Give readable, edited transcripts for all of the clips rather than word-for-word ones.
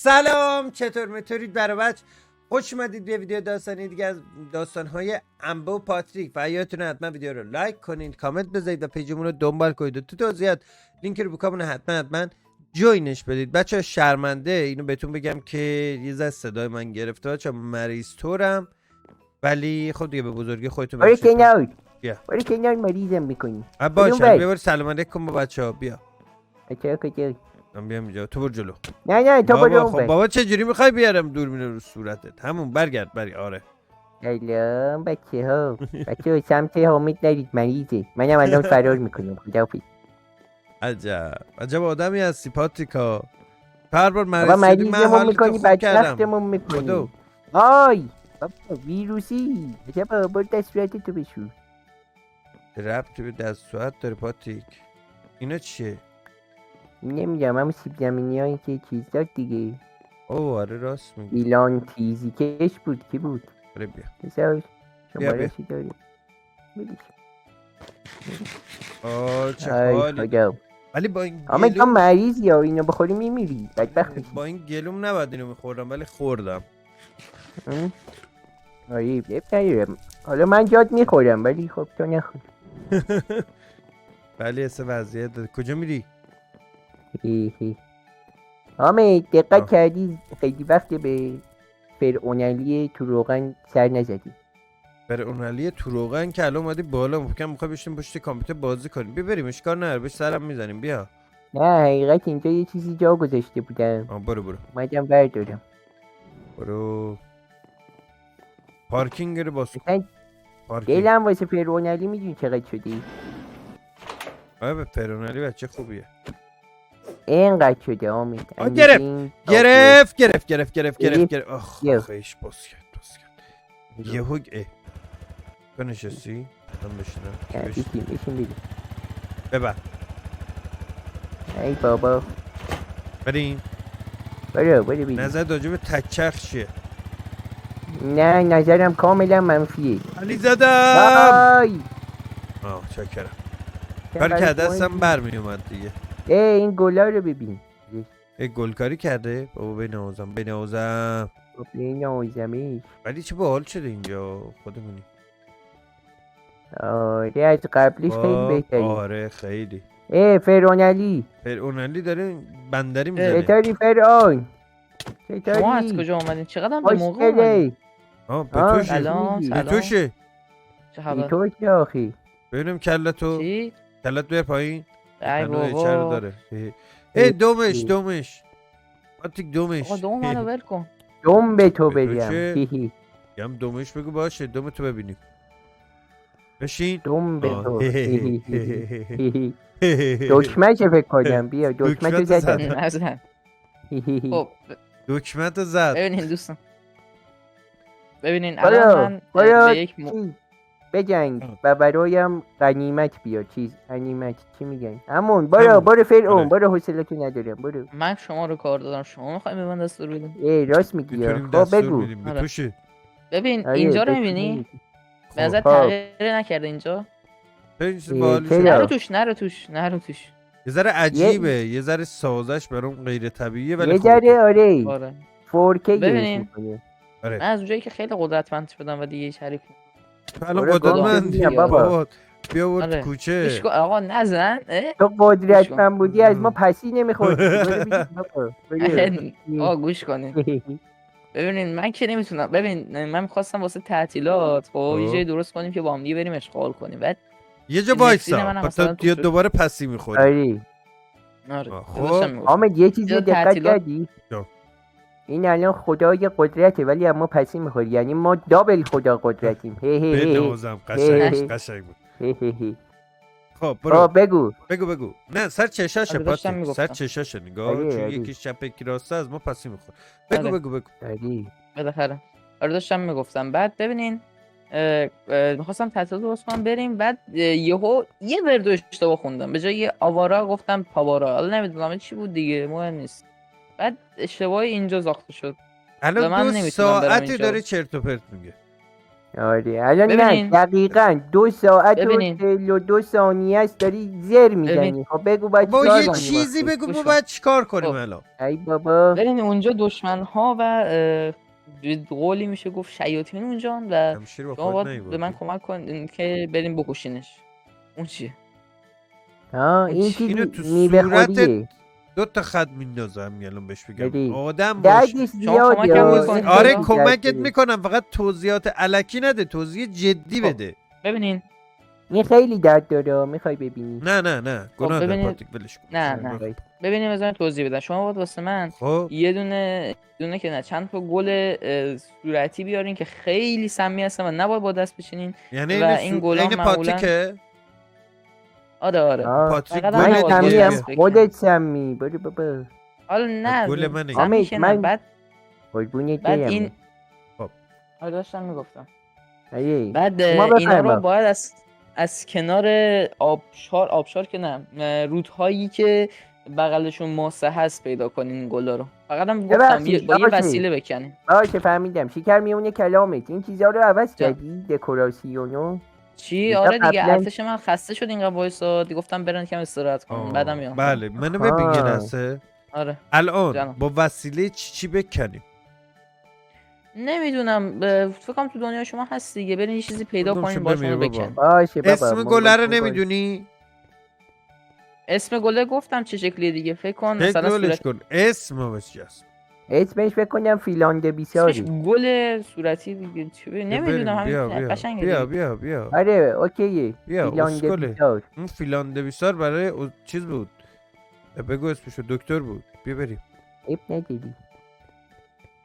سلام، چطور متورید برای بچه؟ خوش اومدید به ویدیو داستانی دیگه از داستانهای انبه و پاتریک و یادتونه حتما ویدیو رو لایک کنین، کامنت بذارید و پیجمون رو دنبال کنید و تو توضیحات لینک رو بکامون حتما جوینش بدید. بچه شرمنده اینو بهتون بگم که یه ذره صدای من گرفته بچه، مریض طورم، ولی خب دیگه به بزرگی خودتون بخشید. برای کنار مریضم میکنی. باشه بیا سلام علیکم با بچه ها. بیا کجا؟ من بیام اینجا، تو برو جلو. نه تو برو اون خب بابا چجوری میخوای بیارم دوربین رو صورتت؟ همون برگرد آره. سلام بچه ها سمت حامد نرید مریضه. منم الان فرار میکنم. خداحافظ. عجب آدمی هستی پاتریکا. هر بار بابا مریض شدی من مریضمون حالتو میکنی خوب کردم. بدبختمون میکنی. آی بابا ویروسی. عجب برو دست صورتتو بشور. ربطی به دست صورت داره پاتریک؟ اینا چیه؟ نمیدونم همون سیب زمینی هایی که چیز داد دیگه. اوه آره راست میگی. ایلان تیزی کش بود. کی بود؟ آره بیا بساش بیا شمارشی داری. آه چه ای حالی. خدا. ولی با این اما تو گلوم مریضی یا اینو بخوری میمیری. بدبخت میشی. با این گلوم نباید اینو میخوردم ولی خوردم. آره بپریم. حالا من جات میخورم ولی خب تو نخور. ولی اصلا وضعیت داره. کجا میری؟ حامد دقت کردی خیلی وقت به فرعونعلی تو روغن سر نزدی. فرعونعلی تو روغن که الان اومدی بالا، فکر می‌خوای بشین پشت کامپیوتر بازی کنیم. بیا بریم اشکال نداره، بهش سرم میزنیم. بیا. نه حقیقت اینجا یه چیزی جا گذاشته بودم. برو اومدم بردارم. برو پارکینگ رو باز کن. دلم واسه فرعونعلی میدونی چقدر شدی؟ آره به فرعونعلی بچه خوبیه. اینقدر شده حامد. گرفت. آخ خیش باز کرد. یهو تو نشستی؟ من بشینم. بشین بگیم. ببر. ای بابا بریم. برو بگیم. نظر راجب تکچرخ چیه؟ نه نظرم کاملا منفیه. علی زدم. آی چاکرم. کاری که دستم برمی اومد دیگه. این گلا رو ببین. گلکاری کرده؟ بابا بنازم ولی چه باحال شده اینجا خودمونی. آره از قبلیش خیلی بهتری. آره خیلی. فرعونعلی داره بندری میزنه. چطوری فرعون؟ شما از کجا اومدین؟ چقدر به موقع اومدین؟ به سلام توشه. چه خبر؟ تو چه آخی؟ ببینم کلتو. چی؟ کلت بیر پایین. ای بابا داره. دومش پاتیک دومش. آقا دوم منو ول کن. دوم به تو بریم. هم دومش بگو باشه دوم تو ببینیم. بشین. دوم به تو. دکمه‌شو فکر کنم. بیا دکمه‌شو زدم. نزن. خب دکمه‌تو زد. ببینین دوستان، ببینین الان من به یک بجنگ و برایم غنیمت بیار. غنیمت چی میگن؟ همون برو فرعون برو، حوصله‌تو ندارم برو. من شما رو کار دادم، شما میخوایم به من دستور بدین؟ راست میگی. خب بگو. ببین اینجا رو میبینی؟ به نظر تغییر نکرده اینجا؟ نرو توش یه ذره عجیبه، یه ذره سازش برام غیر طبیعیه ولی یه ذره آره 4K ببینین آره. من از اونجایی که خیلی قدرتمند شدم و دیگه شریف الان قدرتمندی بابا. بیا برد کوچه. آقا نزن. تو قدرتمند بودی از ما پسی نمیخوردی. آقا گوش کنین. ببینین من که نمیتونم. ببین من میخواستم واسه تعطیلات خب یه جای درست کنیم که با هم دیگه بریم اشغال کنیم. بعد یه جا وایسا تا دوباره پسی میخوری. آره خب حامد یه چیزی دقت کردی؟ این الان خدای قدرته ولی اما پسی میخوری، یعنی ما دابل خدا قدرتیم. بنازم قشنگ بود. خب برو بگو. نه سر چشاشه پاتی، سر چشاشه نگاه. چون یکی شب یکی راسته از ما پسی میخوره. بگو. بالاخره آره داشتم میگفتم. بعد ببینین میخواستم تعطیلات درست کنم بریم. بعد یهو یه ورد اشتباه خوندم، به جای آوارا گفتم پاوارا. حالا نمیدونم چی بود دیگه، مهم نیست. بعد اشتباهی اینجا ساخته شد. الان 2 ساعتی داره چرت و پرت میگه. آره الان نه ببینین. دقیقاً 2 ساعت و ببینین. 42 ثانیه است داری زر میزنی. خب بگو باید با چیکار یه کنی چیزی وقتی؟ بگو گوش ما کن. باید چیکار کنیم خب. الان. ای بابا ببین اونجا دشمن ها و به قولی میشه گفت شیاطین اونجا و همشیر با شما خود باید به من نیبردی. کمک کن که بریم بکشینش. اون چیه؟ ها اون این چی؟ اینو چیزی تو میوه صورتت خوریه 2 تا خط میندازم الان بهش بگم بری. آدم باش. دردش شما زیاده کمکم ها. می‌کنی؟ آره خیلی کمکت درد داره. میکنم، فقط توضیحات علکی نده، توضیح جدی خب. بده. ببینین. این خیلی درد داره میخوای ببینی. نه گناه داره ببینید. پاتیک ولش کن. نه باید. ببینیم بذارین توضیح بدم. شما باید واسه من خب یه دونه که نه چند تا گل صورتی بیارین که خیلی سمی هستن و نباید با دست بچینین یعنی و این گلا عین معمولا پاتیکه. آره پاتریک فقط گل هم من نباید با دیگه سمیم دست بیا. بکنین. خودت سمی برو بابا. حالا نه گل منه. سمی حامد، که نه من- بعد قربونت بعد برم. این خب. آره داشتم میگفتم آره. بعد شما اینا رو بفرما. باید از کنار آبشار که نه رودهایی که بغلشون ماسه هست پیدا کنین این گلا رو. فقط هم گفتم ببخشید، با یه باشه. وسیله بکنین. باشه فهمیدم. شکر میونه کلامت. این چیزا رو عوض جان. کردی دکوراسیونو. چی دیگه آره دیگه قبلا- ارتش من خسته شد اینقدر وایساد گفتم برن کم استراحت کنن بعدم میام. بله منو ببین یه آها. لحظه. آره الان جانم. با وسیله چی بکنیم؟ نمیدونم فکر کنم تو دنیا شما هست دیگه برین یه چیزی پیدا کدومشو کنین باش بمیره اونو بابا؟ بکن. باشه بابا. اسم گله رو نمیدونی؟ اسم گله گفتم چه شکلیه دیگه فکر کن مثلا شکلش صورت کن اسمش چیست؟ اسمش فکر کنم فیلاند اسمش بیساری. گل صورتی دیگه نمیدونم بیا همین بیا قشنگه بیا دیگه. بیا بیا آره اوکیه. بیا فیلاند اسکله. بیسار. اون فیلانده بیسار برای چیز بود. بگو اسمشو دکتر بود. بیا بریم. اب ندیدی.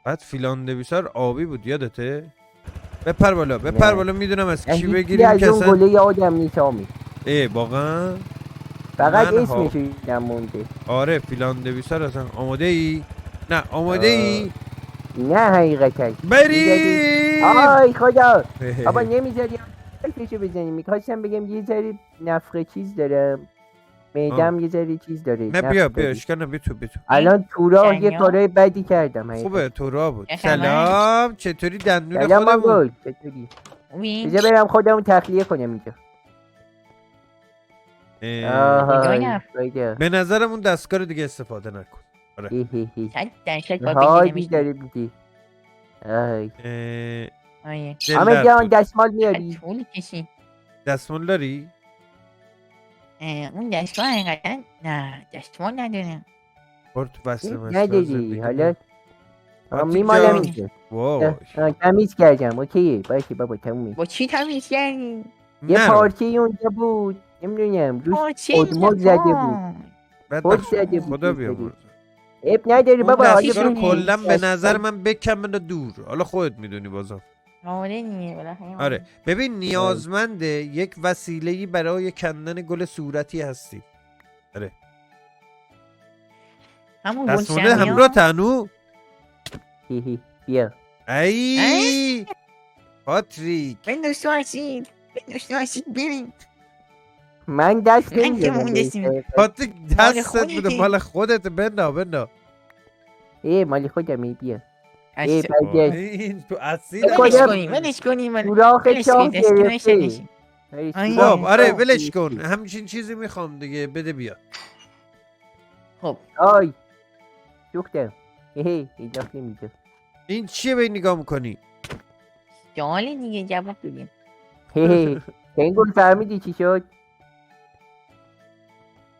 بعد فیلانده بیسار آبی بود یادته؟ بپر بالا نه. بالا میدونم از کی هیچی بگیریم از که اون اصلا. گله یادم نیست آمی. واقعا فقط من اسمش یادم مونده. آره فیلانده بیسار اصلا. آماده ای؟ نه آماده ای؟ نه حقیقتا. بریم. آی خدا. بابا نمیذاری حرفشو بزنی. میخواستم بگم یه ذره نفخه چیز دارم. معدم یه ذره چیز داره. نه نفخ بیا داره. اشکال نه بیا تو الان تو راه یه شنگا؟ کارهای بدی کردم حقیقتا. خوبه تو را بود. چه خبر؟ سلام چطوری دندون سلام خودمون؟ آقای چطوری؟ وین بذار برم خودمو تخلیه کنم اینجا. آهای نگاه خدا. به نظرم اون دستگاه رو دیگه استفاده نکن. چند دنشک با هادی بگیرمش داره میگه. آی آیه همه جلد جان بود. دستمال میاری؟ طول کشی دستمال داری؟ اون دستگاه اینقدر نه دستمال نداره برو تو وصل مسئله نداری زندگی حالا پاتیک میمالم جان. اینجا. وای تمیز کردم اوکیه باشه بابا تمومه. با چی تمیز کردی؟ یه نرو پارچه اونجا بود نمیدونم روش پارچه ادموگ زده بود. بعد خود نقشه. زده بود خدا روش بیامرز. زده. اب نداری اون بابا دستی دستگاه رو شونه. کلا به نظر من بکن دور. حالا خودت میدونی بازم. آره دیگه بالاخره آره ببین نیازمنده یک وسیله‌ای برای کندن گل صورتی هستی. همون دستمال گلشنی همراه تنو. بیا ای پاتریک بنداز تو هستید بنداز تو هستید بریم من دست من که نمیزنم مهندسیم. پاتریک مال دستت بوده خودته. مال خودت. بندا مالی خودمی بیا. هست. برگشت این تو اصیل کجا- ولش کنیم سوراخ ولش چاه کنید، دست کنید، گرفته. نشین. آره، آی. سوراخ خب آره چاه ولش گرفته. کن. همچین چیزی میخوام دیگه بده بیا. خب آی سوختم ایجاف نمیده. این چیه به این نگاه میکنی؟ جاله دیگه جواب بدیم پنگول فهمیدی چی شد؟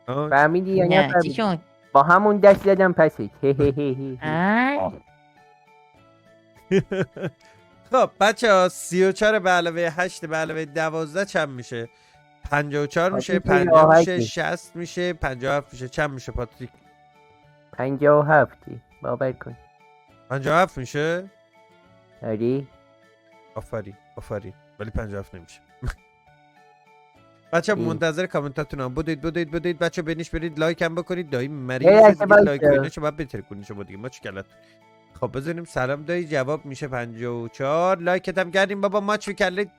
فهمیدی یا نه چی نفهمیدی؟ شد با همون دست زدم پسش خب بچه ها 34 به علاوه 8 به علاوه 12 چند میشه؟ 54 میشه، پاتریک 50 میشه، راحتی. 60 میشه، 57 میشه. چند میشه پاتریک؟ 57 باور کن. 57 میشه؟ آره آفرین ولی 57 نمیشه. بچه منتظر کامنتاتونم. بدید بچه بینیش برید لایک هم بکنید. دایی مریض دیگه لایک و ایناشو باید بترکونی شما دیگه. ما چیکلت. خب بزنیم سلام دایی جواب میشه 54. لایکت هم کردیم بابا ماچ میکردید.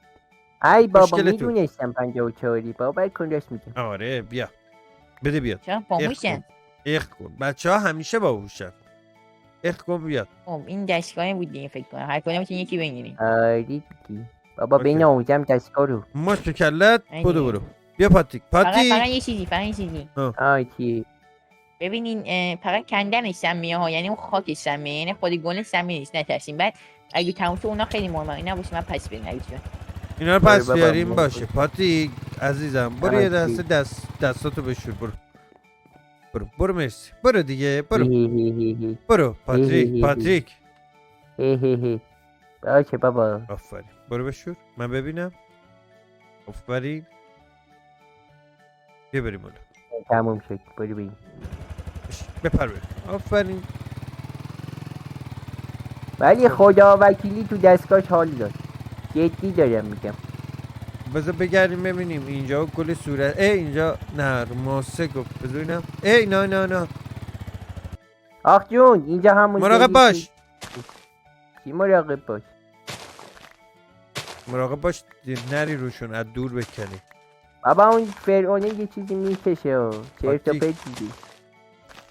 ای بابا مشکل تو. میدونستم 54 باور کن راست میگم. آره بیا بده بیاد. چرا باهوشن اخ کن بچه ها همیشه باهوشن. اخ کن بیاد. خب این دستگاه بود دیگه فکر کنم هر کدوم میتونی یکی بگیریم آره دیگه بابا اوکی. بیناموزم دستگاه رو. ماش تو کلت اینه. بودو برو. بیا پاتیک فقط پاتیک. یه چیزی فقط یه چیزی آکی. ببینین فقط کندنش سمیه ها، یعنی اون خاکش سمیه، یعنی پلیگون سمی نیست، نترسین. بعد اگه تموم شد اونا خیلی مهمه، اینا باشه من پس برین اگه چیه. اینا رو برو پس بابا، بیاریم برو. باشه. پاتیک عزیزم برو یه آکی. دستاتو بشور برو. برو مرسی. برو دیگه برو. هی. برو پاتریک پاتریک. هی. باشه بابا. آفرین. برو بشور. من ببینم. آفرین. بیا بریم اون. تموم شد. برو بین. بپر بریم. آفرین. ولی خدا وکیلی تو دستگاهش حال داد. جدی دارم میگم. بذار بگردیم ببینیم اینجا گل صورت. اینجا نه ماسه گفت. بذار ببینم. نه آخ جون اینجا همون مراقب جایی باش. که- کی مراقب باش؟ مراقب باش نری روشون از دور بکنی. بابا اون فرعونه یه چیزی میکشه و چرت و پاتیک. پرت میگی.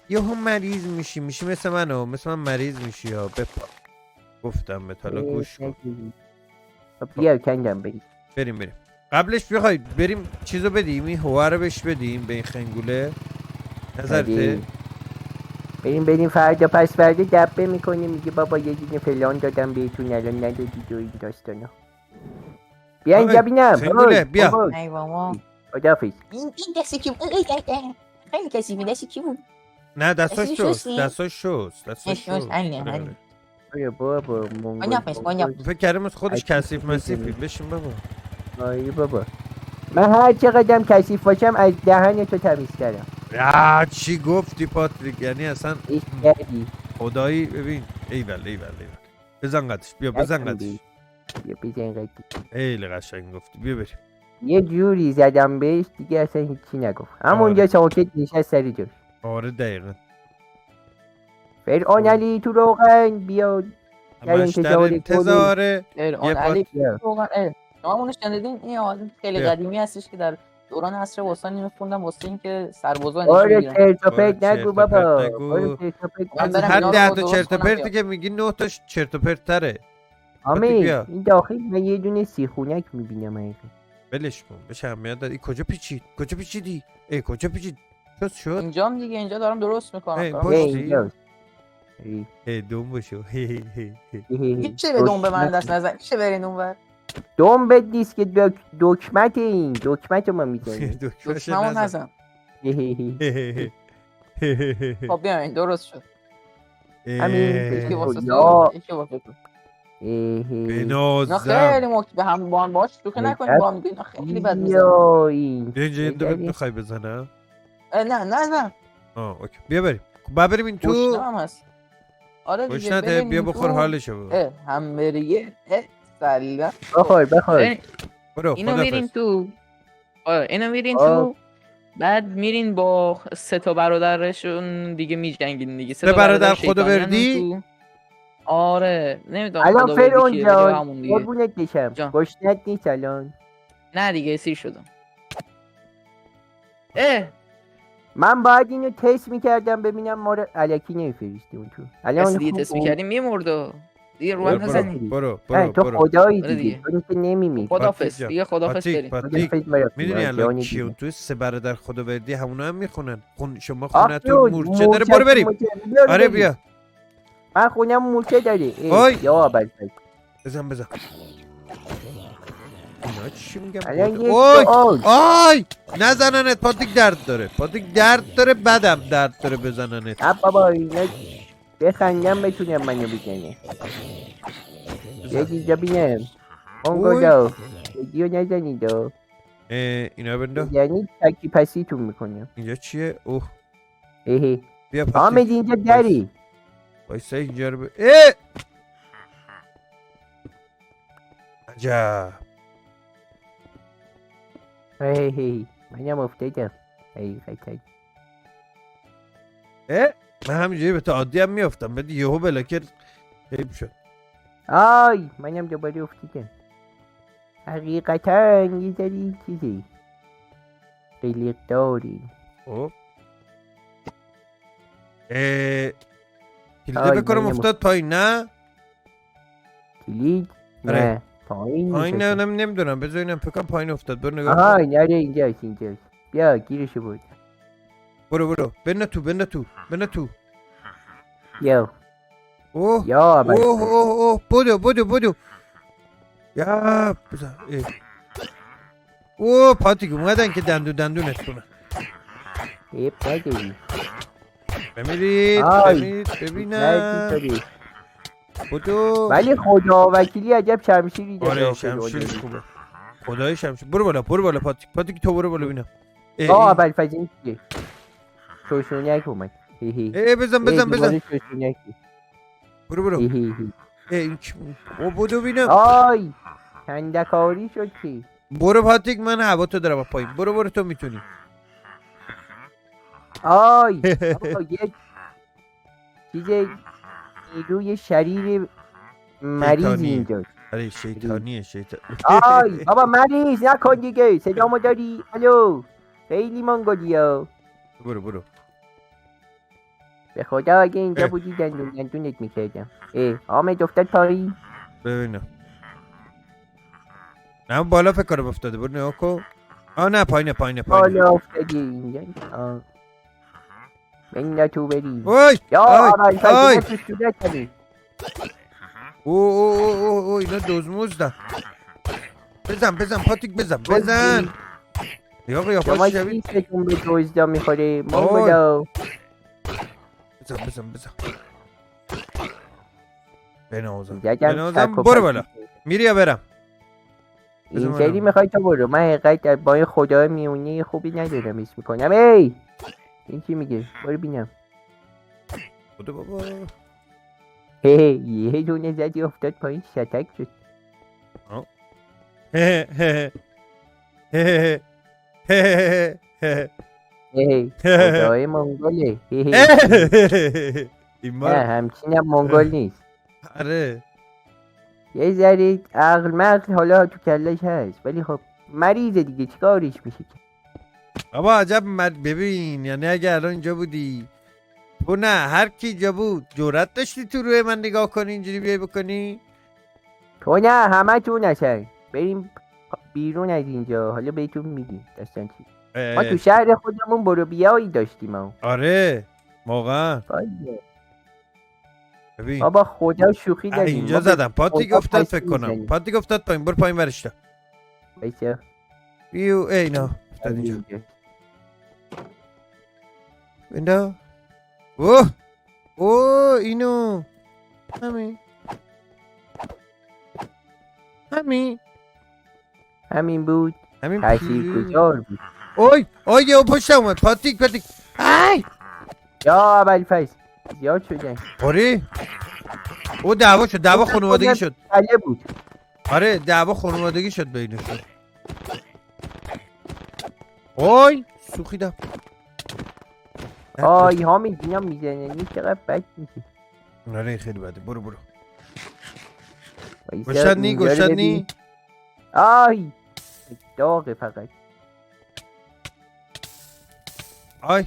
یهو مریض میشی مثل من مریض میشی ها. بپا گفتم به حالا گوش کن. خب بیا کندم بریم. بریم قبلش بخواید بریم چیزو بدیم این هوا رو بهش بدیم به این خنگوله. نظرته؟ بریم فردا پس فردا دبه میکنیم میگه بابا یه دونه فلان دادم بهتون الان ندادید و این داستانا. بیا اینجا بینم. خنگوله بیا. ای بابا خدافظ. این دستی کی بود؟ خیلی کسی بود. دستی کی بود؟ نه دستاش دستش شست. دستاش شست. همین. آره بابا آنیا. فکر کردم از خودش کثیف مسیفی. بشین بابا. آره بابا من هر چقدرم کثیف باشم از دهن تو تمیز کردم. چی گفتی پاتریک؟ یعنی اصلا ایش کردی. خدایی ببین. ایول بزن قدش. بیا بزن قدش. بیا بزن قدش. خیلی قشنگ گفتی. بیا بریم. یه جوری زدم بهش دیگه اصلا هیچی نگفت. همونجا ساکت نشست سر جاش. آره دقیقا. فرعون علی تو روغن بیا. همش در انتظاره. فرعون علی واقعا شما اونو شنیدین؟ این آدم خیلی بیا. قدیمی هستش که در دوران عصر وسطا میخوندن واسه اینکه سربازا آره نشون چرت و باره پرت نگو چرت و بابا. پرت نگو. آره چرت و پرت من از نگو. برم هر اینا رو 10 تا درست چرت و کنم پرتی بیا. که میگی 9 تاش چرت و پرت تره. آمین بیا. این داخل من یه دونه سیخونک میبینم حقیقت. ولش کن. بهش اهمیت داد. این کجا پیچیدی؟ کجا پیچید؟ چوز شد؟ اینجام دیگه اینجا دارم درست میکنم. ای، دارم پشتی؟ درست- اینجاست. دوم بشو. چه به دنبه من دست نزن. چه برین اونور. دنبه نیست که دکمت این دکمت رو ما میزنیم. دشمنمو نزن. خب بیاین درست شد. یکی واسه تو یکی واسه تو. اینا خیلی به هم با هم باش شوخی نکنیم با هم دیگه. اینا خیلی بد میزنن. یا این اینجا میخوای بزنم؟ نه اوکی بیا بریم. بریم این تو. گوشنه هم هست. آره دیگه گوشنته بیا بخور حالشو. همبرگر سلام. بخور برو اینو میرین تو. اینو میرین آه. تو. بعد میرین با 3 تا برادرشون دیگه میجنگین دیگه. 3 برادر شیطانیان خداوردی؟ تو. آره نمیدونم الان خداوردی فرعون کیه، جان همون دیگه. قربونت بشم جان. گشنت نیست الان. نه دیگه اسیر شدم. من باید اینو تست میکردم ببینم ما رو علکی نمیفرستی اون تو. الان دیگه تست میکردیم میمرد. دیگه رو هم نزنی. برو تو خدایی آره دیگه دیگه. تو که نمیمیری. خدافظ دیگه خدافظ بریم. پاتیک میدونی الان کیون تو 3 برادر خداوردی همونا هم میخونن. شما خونتون مورچه داره. برو بریم. آره بیا. من خونم مورچه داره. آی. یا بزن بزن اینا چی میگم؟ الان یه آی نزننت. پاتیک درد داره بدم درد داره بزننت. اب بابا اینا بخندم بتونم منو بزنه. یه دیجا بینم اون گدا دیو نزنید و اینا بندو. یعنی تکی پسیتون میکنم. اینجا چیه؟ اوه بیا حامد پاتیک اینجا دری. وایسا اینجا رو عجب. منم افتادم. خیلی من همینجوری به تعادی هم میافتم بعد یهو بلاکر حیب شد. آی منم دوباره افتادم. حقیقتا یه ذری چیزی قلق داری. خب کلیده بکنم افتاد پایین نه؟ کلید؟ آره. نه پایین پایین نیست اصلا. نمیدونم بذار اینم فکر کنم پایین افتاد برو نگاه آها کن. نره اینجاست اینجاست. بیا گیرشو بود. برو بند تو بیا اوه یا اول اوه بدو یا بذار اوه پاتیک اومدن که دندونت کنن ایب نداری. بمیرید آی. ببینم نداری. بدو ولی خدا وکیلی عجب شمشیری داره. آره شمشیرش خوبه خدای شمشیر برو بالا پاتیک تو برو بالا ببینم اول فزین چیه؟ شوشونک اومد. بزن دوباره شوشونکی. برو این کی او بدو ببینم آی کندکاری شد چی؟ برو پاتیک من هوا تو دارم پایین برو تو میتونی آی آقا یک چیز نیروی شریر مریض شیطانی. اینجا. آره شیطان آی بابا مریض نکن دیگه صدامو داری؟ الو خیلی منگولیا. برو به خدا اگه اینجا بودی دندونت میکردم. حامد افتاد پایین. ببینم نه بالا فکر کنم افتاده برو نگاه کن نه پایینه بالا افتادی اینجا. من تو بریم. اوی یا آی، اول آی. فزینه تو صورت کنی. او اینا دزمزدن بزن پاتیک بزن یا قیافه شما شبیه کیستون به دزدا میخوره منگولا. بزن بنازم زدم برو بالا میری یا برم این سری میخوای تو برو. من حقیقت با این خدای میونی خوبی ندارم اسم میکنم. این چی میگه؟ برو بینم. خدا بابا یه دونه زدی افتاد پایین شتک شد. خدای منگوله. این نه همچین هم منگول نیست. آره یه ذره عقل مقل حالا تو کلش هست ولی خب مریضه دیگه چیکارش میشه. بابا عجب ببین یعنی اگه الان اینجا بودی تو نه هر کی اینجا بود جرأت داشتی تو روی من نگاه کنی اینجوری بیای بکنی تو نه همه تو نشن بریم بیرون از اینجا. حالا بهتون میگیم داستان چی. ما تو شهر خودمون برو بیایی داشتیم. آره واقعا ببین بابا خدا شوخی داریم. اینجا زدم پاتیک افتاد فکر کنم پاتیک افتاد پایین برو پایین ورشتا بایسته اینا افتاد اینجا بیندا اوه اینو همین بود. همین تاثیرگذار بود. اوی یه پشت اومد پاتیک ای یا اول فیض زیاد شدن. آره او دعوا خانوادگی شد. بله بود. آره دعوا خانوادگی شد بینشون. اوی سوخیدم. آی حامد اینا میزننی چقدر بد میشه. آره خیلی بده برو وایسا گشتنی آی داغه فقط. آی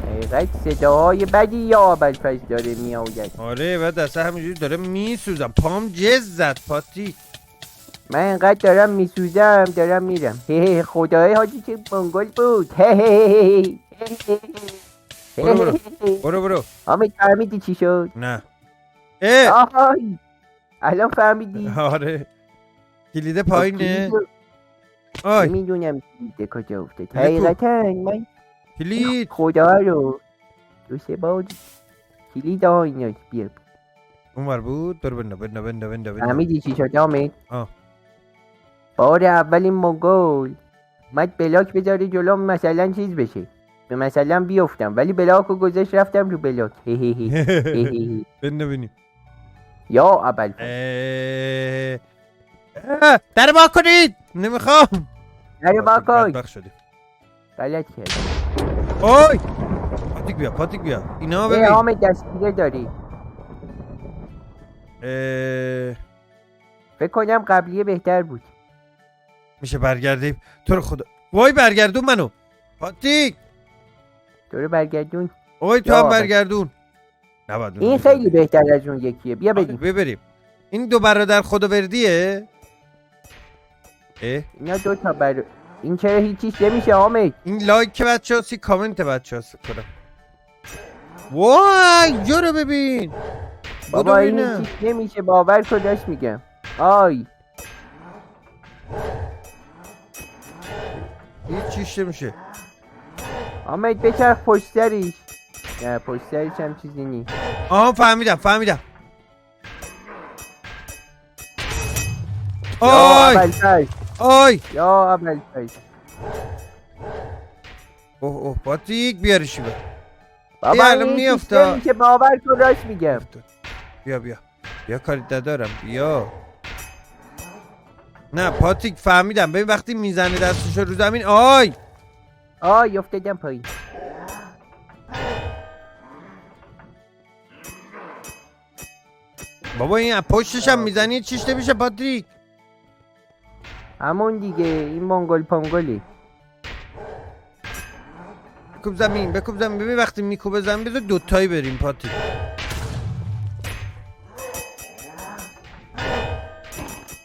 حقیقت صداهای بدی یا ابوالفضل داره میآید. آره و دسته همینجوری داره میسوزم پام جز زد پاتی. من اینقدر دارم میسوزم دارم میرم. خدای حاجی چه منگل بود. برو حامد فهمیدی چی شد؟ نه آهای الان فهمیدی؟ آره کلیده پایینه. آی میدونم کلیده کجا افتاد. حقیقتا من کلید خدا رو 2-3 بار کلید ها اینا بیا اونور بود برو بنده فهمیدی چی شد حامد؟ آه بار اول این منگول اومد بلاک بذاره جلوم مثلا چیز بشه مثلا بیفتم ولی بلاک رو گذاشت رفتم رو بلاک. بنده یا اول در با کنید نمیخوام نره با کن. بدبخت شدیم غلط کرد. اوی پاتیک بیا اینا ببین حامد دستگیره داری. فکر کنم قبلیه بهتر بود. میشه برگردیم تو رو خدا وای برگردون منو پاتیک تو رو برگردون آقای تو یا هم اول. برگردون. نباید این خیلی بهتر از اون یکیه. بیا بریم. ببریم. این دو برادر خداوردیه؟ اه؟ اینا دو تا این چرا هیچیش نمیشه حامد؟ این لایک بچه هستی، کامنت بچه هستی کنم. وای اینجا رو ببین. بابا بودو این ببینم. هیچیش نمیشه، باور کداش میگم. آی هیچ چیش نمیشه. حامد بچرخ پشت سریش. نه پشت سریش هم چیزی نی. آها فهمیدم. یا آی ابوالفضل. آی یا ابوالفضل. اوه پاتیک بیارشی به. بابا الان این هیچیش میافته. نمیشه، باور کداش میگم. بیا کاری ندارم بیا. نه پاتیک فهمیدم. ببین وقتی میزنه دستشو رو زمین. آی آی افتادم پایین. بابا این پشتش هم میزنی چیش نمیشه پاتریک. همون دیگه این منگل پنگلی. بکوب زمین ببین وقتی میکوبه زمین بذار دوتایی بریم پاتریک.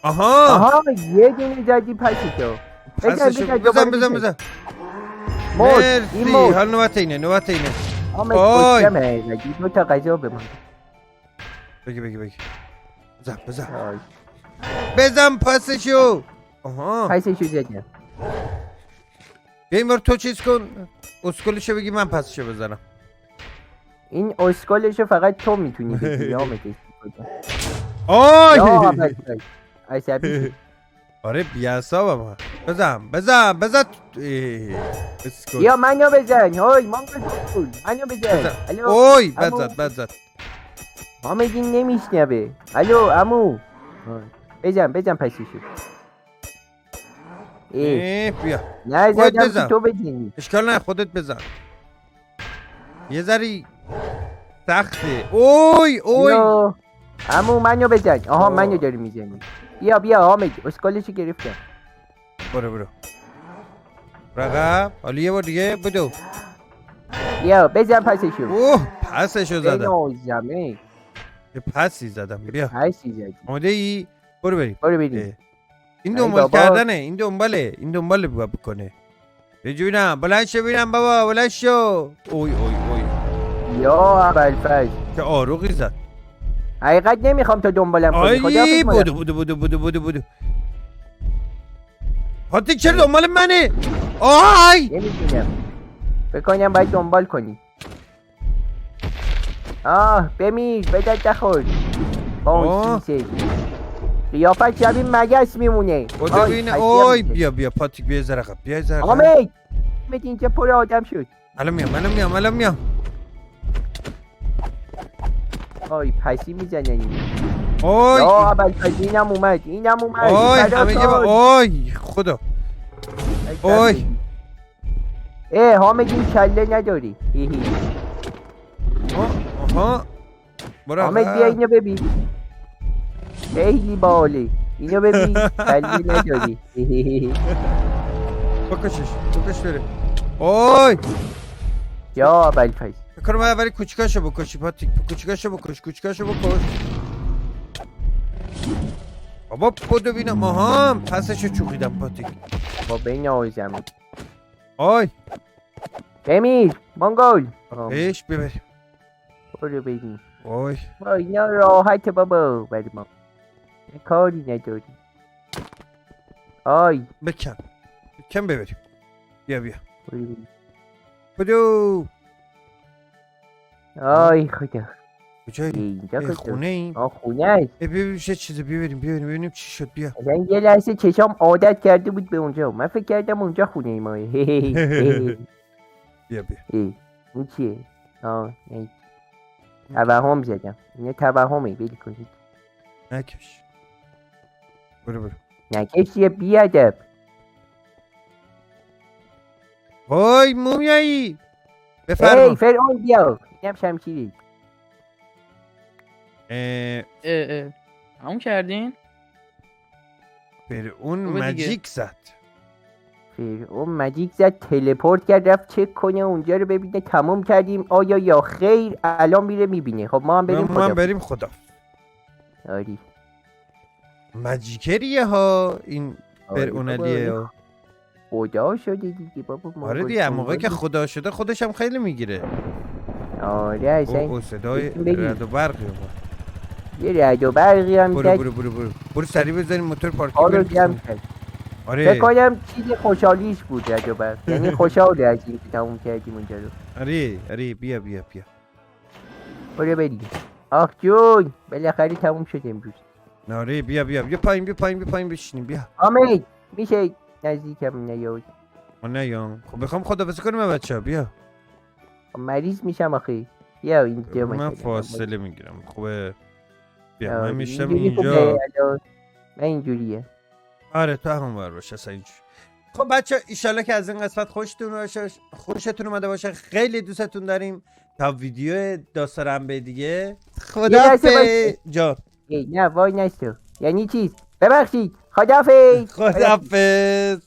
آها یه دونه زدی پسی تو. بزن مرد این مرسی. مرد. حال نوبت اینه حامد آی. کشتمه زدی دو تا غذا بمان. بگی بزن آی. بزن پاسشو. آها پسشو زدم. بیا این بار تو چیز کن. اسکلشو بگی من پسشو بزنم. این اسکالشو فقط تو میتونی بگی حامد. آی یا ابوالفضل عصبی شد. آره بیعصابم. بزن اسکل. یا منو بزن. هی منگل پنگل منو بزن. الو اوی عمو. بد زد. حامد این نمیشنوه. الو عمو. بزن پسشو. بیا نه خودت زدم بزن. که تو بزنی. اشکال نه خودت بزن. یه ذری سخته. اوی یا عمو منو بزن. آها آه. منو داری میزنی. بیا حامد اسکالشو گرفتم. برو رقم. حالا یه بار دیگه بدو. یا بزن پسشو. اوه پسشو زدم. بنازمه. یه پسی زدم. بیا پسی زدی. آماده ای؟ برو بریم. بریم. این ای دنبال بابا. کردنه. این دنباله بکنه. بجوینم بلند شو ببینم بابا بلند شو. اوی یا ابوالفضل که آروغی زد. حقیقت نمیخوام تو دنبالم کنی. آی خداحافظ مادر. بودو پاتیک چرا دنبال منه؟ آی نمیدونم. فکر کنم باید دنبال کنی. بمیر بدت نخور. آه. سیسه قیافت شبیه مگس میمونه. بودو ببین. اوی بیا پاتیک بیا زرقم. حامد اینجا پر آدم شد. الان میام. آی پسی میزنن. اوی یا ابوالفضل اینم اومد. اوی فدا همه کن. اوی خدا. اوی. حامد این کله نداری. آها برو حامد بیا اینو ببین. خیلی باله. اینو ببین کله نداری. بکش بره. اوی یا ابوالفضل بکنم اولی کوچیکاشو بکشی پاتیک. کوچیکاشو بکش. بابا پودو بینم. آها پسشو چوخیدم پاتیک. با بین آزم. آی بمیر منگل. ایش ببریم. برو ببین. اوی اینا راحت بابا برای ما. کاری نداری. آی بکن ببریم. بیا برو ببین. بدو. آی خدا. کجایی؟ اینجا کجا؟ خونه این. خونه است. ببین چه چیزی. ببینیم چی شد. بیا الان یه لحظه چشام عادت کرده بود به اونجا. من فکر کردم اونجا خونه ماه. بیا این چیه؟ نه توهم زدم. اینه توهمه بیلی کنید. نکش. برو نکش یه بیادب. وای مومیایی بفرما. فرعون بیا. اینم شمشیری. همون کردین؟ فرعون خوبه دیگه. ماجیک زد. اون مجیک زد تلپورت کرد رفت چک کنه اونجا رو ببینه تموم کردیم آیا یا خیر. الان میره میبینه. خب ما هم بریم ما هم خدا. بریم خدا. آری ماجیکریه ها این آره فرعونلیه بابا، خدا شده دیگه بابا. ما آره با دیگه موقعی که دنبال- خدا شده خودش هم خیلی میگیره. آره اصلا او صدای بگیم بگیم. رد و برقی آقا. یه رد و برقی هم برو زد برو برو برو برو سریع بزنیم موتور ها پارکینگ رو بریم جمع بزنیم. کرد. آره فکر کنم چیز خوشحالیش بود رد و برق. یعنی خوشحاله از این که تموم کردیم اونجا رو. آره بیا بیا بیا. برو بریم. آخ جون بالاخره تموم شد امروز. آره بیا بیا بیا پایین بیا پایین بیا پایین بشینیم بیا. حامد میشه نزدیکم نیاد. نه یا خب میخوام خدافظی کنیم بچه‌ها بیا. مریض میشم آخه. یا اینجا من مثلا. فاصله میگیرم خوبه. بیا آره، من میشتم اینجوری خوبه اینجا. الان. من اینجوریه. آره تو هم بر باشه اصلا اینجوری. خب بچه ایشالله که از این قسمت خوشتون اومده باشه. خیلی دوستتون داریم. تا ویدیو داستان به دیگه خدا جان. نه وای نستو. یعنی چیز ببخشید خداحافظ. خداحافظ.